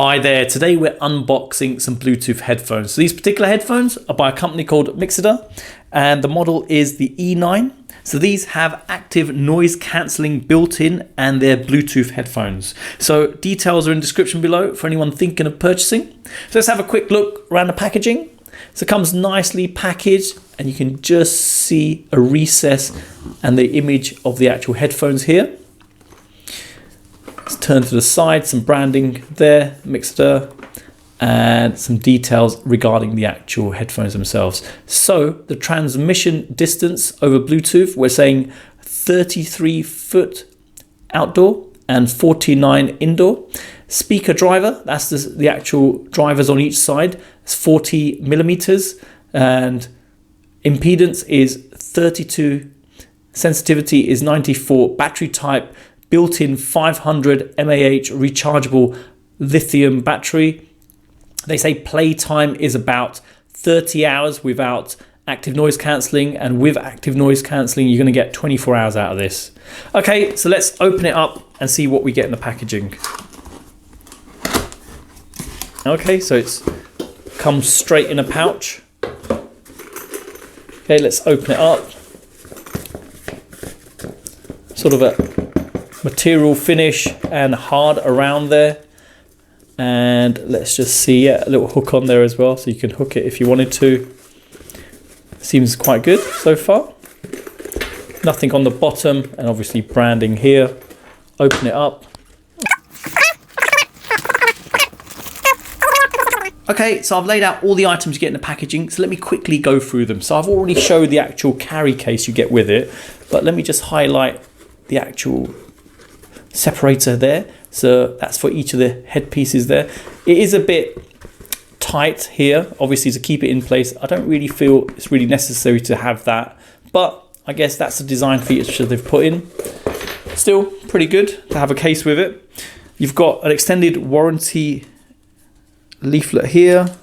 Hi there, today we're unboxing some Bluetooth headphones. So these particular headphones are by a company called Mixcder and the model is the E9. So these have active noise cancelling built in and they're Bluetooth headphones. So details are in the description below for anyone thinking of purchasing. So let's have a quick look around the packaging. So it comes nicely packaged and you can just see a recess and the image of the actual headphones here. Let's turn to the side, some branding there, Mixcder, and some details regarding the actual headphones themselves. So the transmission distance over Bluetooth, we're saying 33 foot outdoor and 49 indoor. Speaker driver, that's the actual drivers on each side, it's 40 millimeters, and impedance is 32, sensitivity is 94, battery type built-in 500 mAh rechargeable lithium battery. They say playtime is about 30 hours without active noise cancelling, and with active noise cancelling you're going to get 24 hours out of this. Okay, so let's open it up and see what we get in the packaging. Okay, so it's comes straight in a pouch. Okay, let's open it up. Sort of a material finish and hard around there, and let's just see, a little hook on there as well, so you can hook it if you wanted to. Seems quite good so far. Nothing on the bottom, and obviously branding here. Open it up. Okay, so I've laid out all the items you get in the packaging, so let me quickly go through them. So I've already showed the actual carry case you get with it, but let me just highlight the actual separator there. So that's for each of the headpieces there. It is a bit tight here, obviously, to keep it in place. I don't really feel it's really necessary to have that, but I guess that's the design feature they've put in. Still pretty good to have a case with it. You've got an extended warranty leaflet here.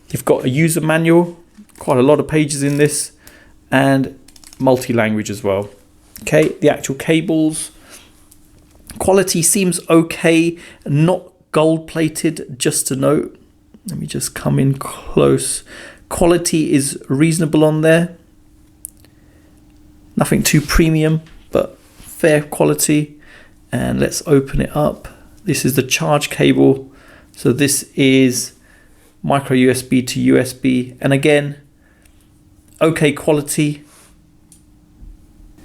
You've got a user manual, quite a lot of pages in this, and multi-language as well. Okay, the actual cables. Quality seems okay, not gold plated, just to note. Let me just come in close. Quality is reasonable on there. Nothing too premium, but fair quality. And let's open it up. This is the charge cable. So this is micro USB to USB. And again, okay quality.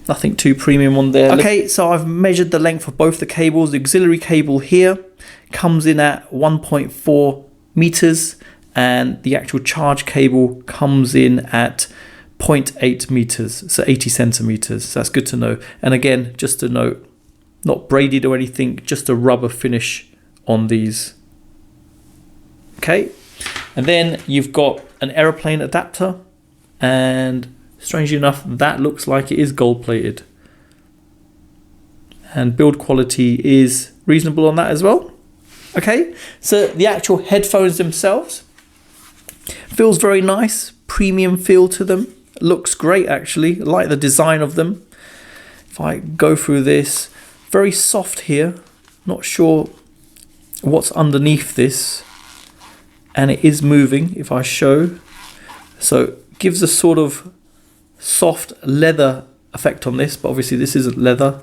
Nothing too premium on there. Okay, so I've measured the length of both the cables. The auxiliary cable here comes in at 1.4 meters and the actual charge cable comes in at 0.8 meters, so 80 centimeters. So that's good to know. And again, just to note, not braided or anything, just a rubber finish on these. Okay, and then you've got an aeroplane adapter, and strangely enough, that looks like it is gold plated. And build quality is reasonable on that as well. Okay, so the actual headphones themselves feels very nice, premium feel to them. Looks great actually, I like the design of them. If I go through this, very soft here, not sure what's underneath this, and it is moving if I show. So gives a sort of soft leather effect on this, but obviously this isn't leather.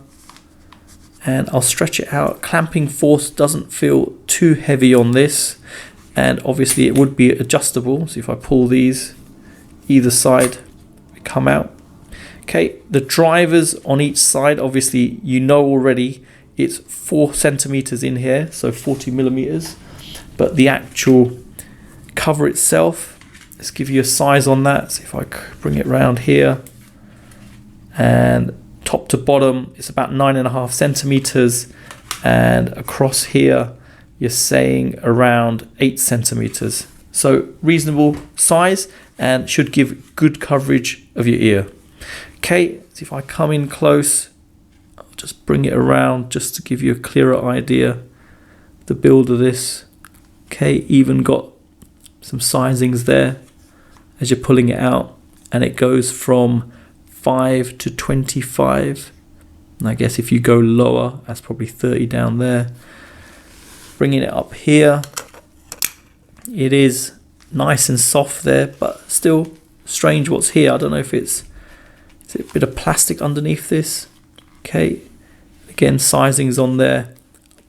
And I'll stretch it out. Clamping force doesn't feel too heavy on this, and obviously it would be adjustable. So if I pull these either side, they come out. Okay, the drivers on each side, obviously you know already it's 4 centimeters in here, so 40 millimeters, but the actual cover itself, let's give you a size on that. So if I bring it around here, and top to bottom, it's about 9.5 centimeters, and across here, you're saying around 8 centimeters. So reasonable size and should give good coverage of your ear. Okay, so if I come in close, I'll just bring it around just to give you a clearer idea of the build of this. Okay, even got some sizings there as you're pulling it out, and it goes from 5 to 25, and I guess if you go lower, that's probably 30 down there. Bringing it up here, It is nice and soft there, but still strange what's here. I don't know if is it a bit of plastic underneath this. Okay, again, sizing's on there.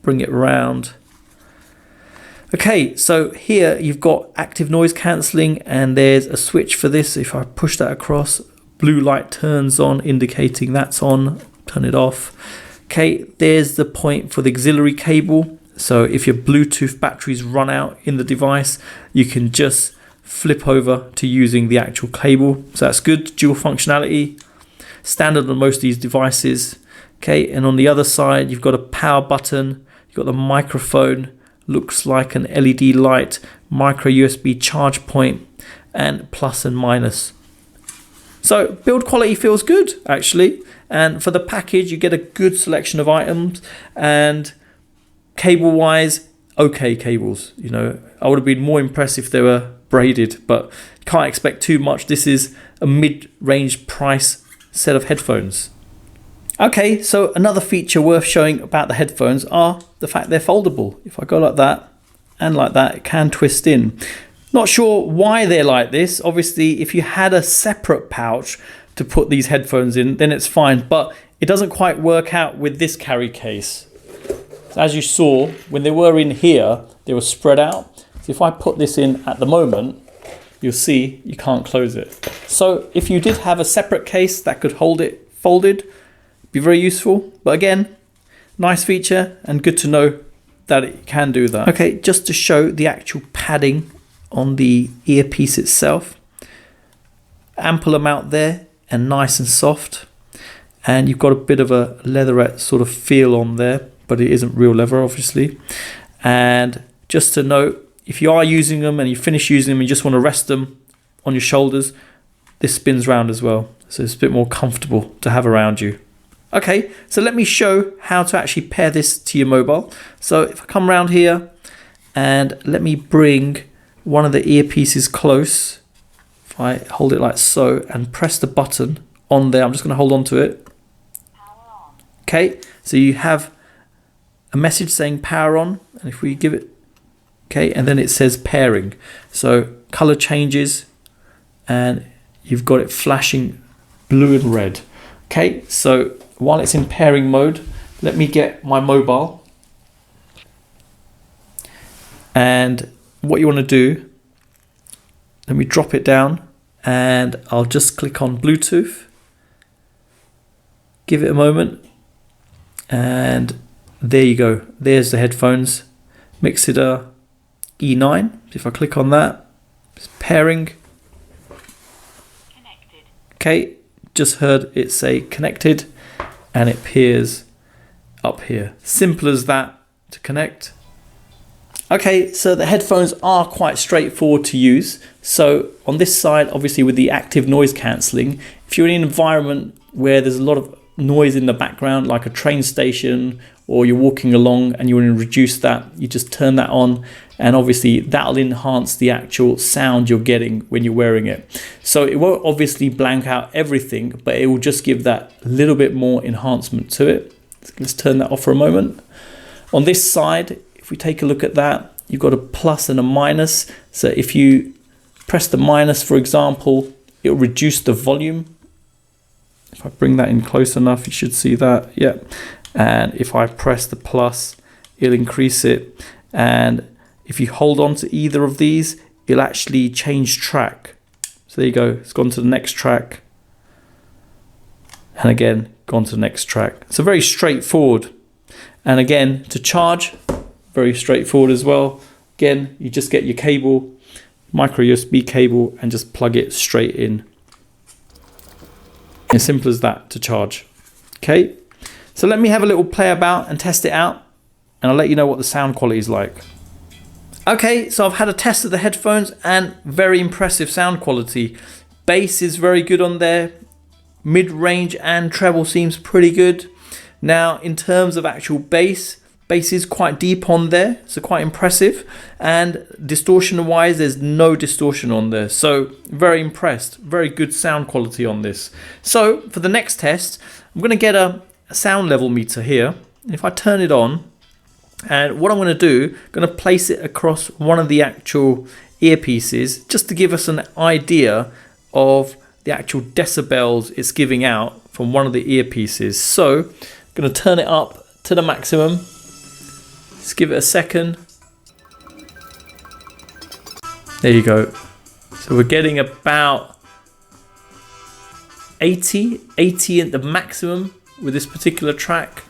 Bring it around. Okay, so here you've got active noise cancelling, and there's a switch for this. If I push that across, blue light turns on, indicating that's on. Turn it off. Okay, there's the point for the auxiliary cable. So if your Bluetooth batteries run out in the device, you can just flip over to using the actual cable. So that's good, dual functionality. Standard on most of these devices. Okay, and on the other side, you've got a power button. You've got the microphone. Looks like an LED light, micro USB charge point, and plus and minus. So build quality feels good actually, and for the package you get a good selection of items, and cable wise, okay cables. You know, I would have been more impressed if they were braided, but can't expect too much. This is a mid-range price set of headphones. Okay, so another feature worth showing about the headphones are the fact they're foldable. If I go like that and like that, it can twist in. Not sure why they're like this. Obviously, if you had a separate pouch to put these headphones in, then it's fine, but it doesn't quite work out with this carry case. So as you saw, when they were in here, they were spread out. So if I put this in at the moment, you'll see you can't close it. So if you did have a separate case that could hold it folded, be very useful. But again, nice feature and good to know that it can do that. Okay, just to show the actual padding on the earpiece itself. Ample amount there and nice and soft. And you've got a bit of a leatherette sort of feel on there, but it isn't real leather obviously. And just to note, if you are using them and you finish using them and you just want to rest them on your shoulders, this spins round as well. So it's a bit more comfortable to have around you. Okay, so let me show how to actually pair this to your mobile. So if I come around here and let me bring one of the earpieces close, if I hold it like so and press the button on there, I'm just going to hold on to it. Okay, so you have a message saying power on, and if we give it, okay, and then it says pairing. So color changes and you've got it flashing blue and red. Okay, so while it's in pairing mode, let me get my mobile. And what you want to do, let me drop it down and I'll just click on Bluetooth. Give it a moment. And there you go. There's the headphones. Mixcder E9. If I click on that, it's pairing. Connected. Okay, just heard it say connected. And it appears up here. Simple as that to connect. Okay, so the headphones are quite straightforward to use. So on this side, obviously with the active noise cancelling, if you're in an environment where there's a lot of noise in the background, like a train station, or you're walking along and you want to reduce that, you just turn that on, and obviously that'll enhance the actual sound you're getting when you're wearing it. So it won't obviously blank out everything, but it will just give that little bit more enhancement to it. Let's turn that off for a moment. On this side, if we take a look at that, you've got a plus and a minus. So if you press the minus, for example, it'll reduce the volume. If I bring that in close enough, you should see that. Yeah. And if I press the plus, it'll increase it. And if you hold on to either of these, it'll actually change track. So there you go. It's gone to the next track. And again, gone to the next track. So very straightforward. And again, to charge, very straightforward as well. Again, you just get your cable, micro USB cable, and just plug it straight in. As simple as that to charge. Okay, so let me have a little play about and test it out, and I'll let you know what the sound quality is like. Okay, so I've had a test of the headphones and very impressive sound quality. Bass is very good on there. Mid-range and treble seems pretty good. Now, in terms of actual bass is quite deep on there, so quite impressive. And distortion wise, there's no distortion on there. So very impressed, very good sound quality on this. So for the next test, I'm gonna get a sound level meter here. If I turn it on, And what I'm going to do, I'm going to place it across one of the actual earpieces just to give us an idea of the actual decibels it's giving out from one of the earpieces. So I'm going to turn it up to the maximum. Let's give it a second. There you go. So we're getting about 80 at the maximum with this particular track.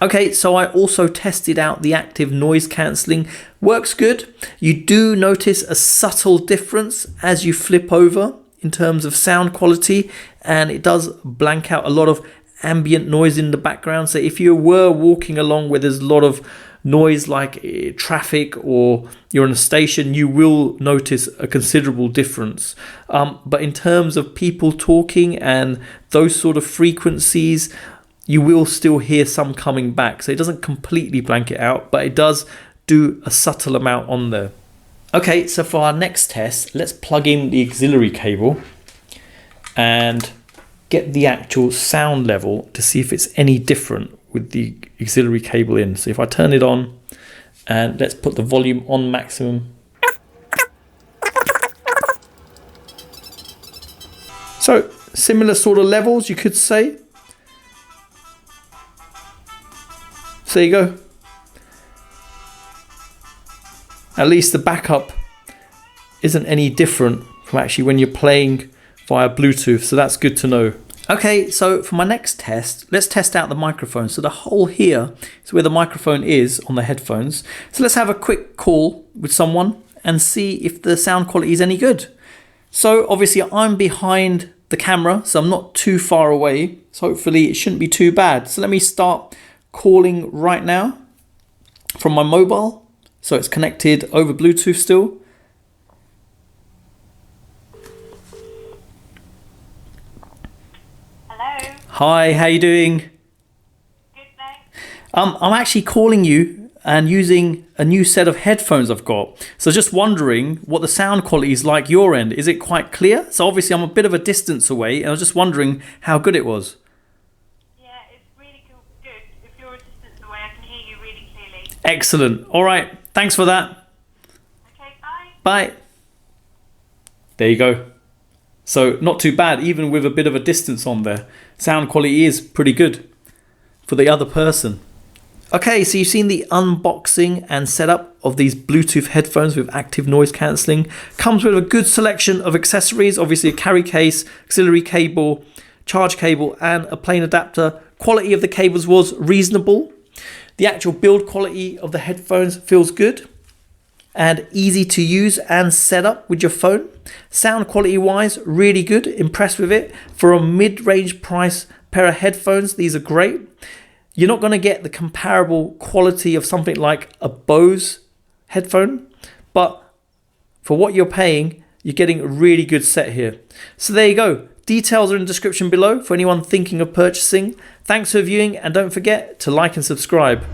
Okay, so I also tested out the active noise cancelling. Works good. You do notice a subtle difference as you flip over in terms of sound quality, and it does blank out a lot of ambient noise in the background. So if you were walking along where there's a lot of noise like traffic or you're in a station, you will notice a considerable difference. But in terms of people talking and those sort of frequencies, you will still hear some coming back. So it doesn't completely blank it out, but it does do a subtle amount on there. Okay, so for our next test, let's plug in the auxiliary cable and get the actual sound level to see if it's any different with the auxiliary cable in. So if I turn it on and let's put the volume on maximum. So similar sort of levels, you could say. So there you go. At least the backup isn't any different from actually when you're playing via Bluetooth, so that's good to know. Okay, so for my next test, let's test out the microphone. So the hole here is where the microphone is on the headphones. So let's have a quick call with someone and see if the sound quality is any good. So obviously I'm behind the camera, so I'm not too far away. So hopefully it shouldn't be too bad. So let me start calling right now from my mobile. So it's connected over Bluetooth still. Hello. Hi, how you doing? Good, thanks. I'm actually calling you and using a new set of headphones I've got. So just wondering what the sound quality is like your end. Is it quite clear? So obviously I'm a bit of a distance away and I was just wondering how good it was. Excellent. All right. Thanks for that. Okay, bye. Bye. There you go. So not too bad, even with a bit of a distance on there. Sound quality is pretty good for the other person. Okay, so you've seen the unboxing and setup of these Bluetooth headphones with active noise cancelling. Comes with a good selection of accessories, obviously a carry case, auxiliary cable, charge cable, and a plain adapter. Quality of the cables was reasonable. The actual build quality of the headphones feels good and easy to use and set up with your phone. Sound quality wise, really good, impressed with it. For a mid-range price pair of headphones, these are great. You're not going to get the comparable quality of something like a Bose headphone, but for what you're paying, you're getting a really good set here. So there you go. Details are in the description below for anyone thinking of purchasing. Thanks for viewing and don't forget to like and subscribe.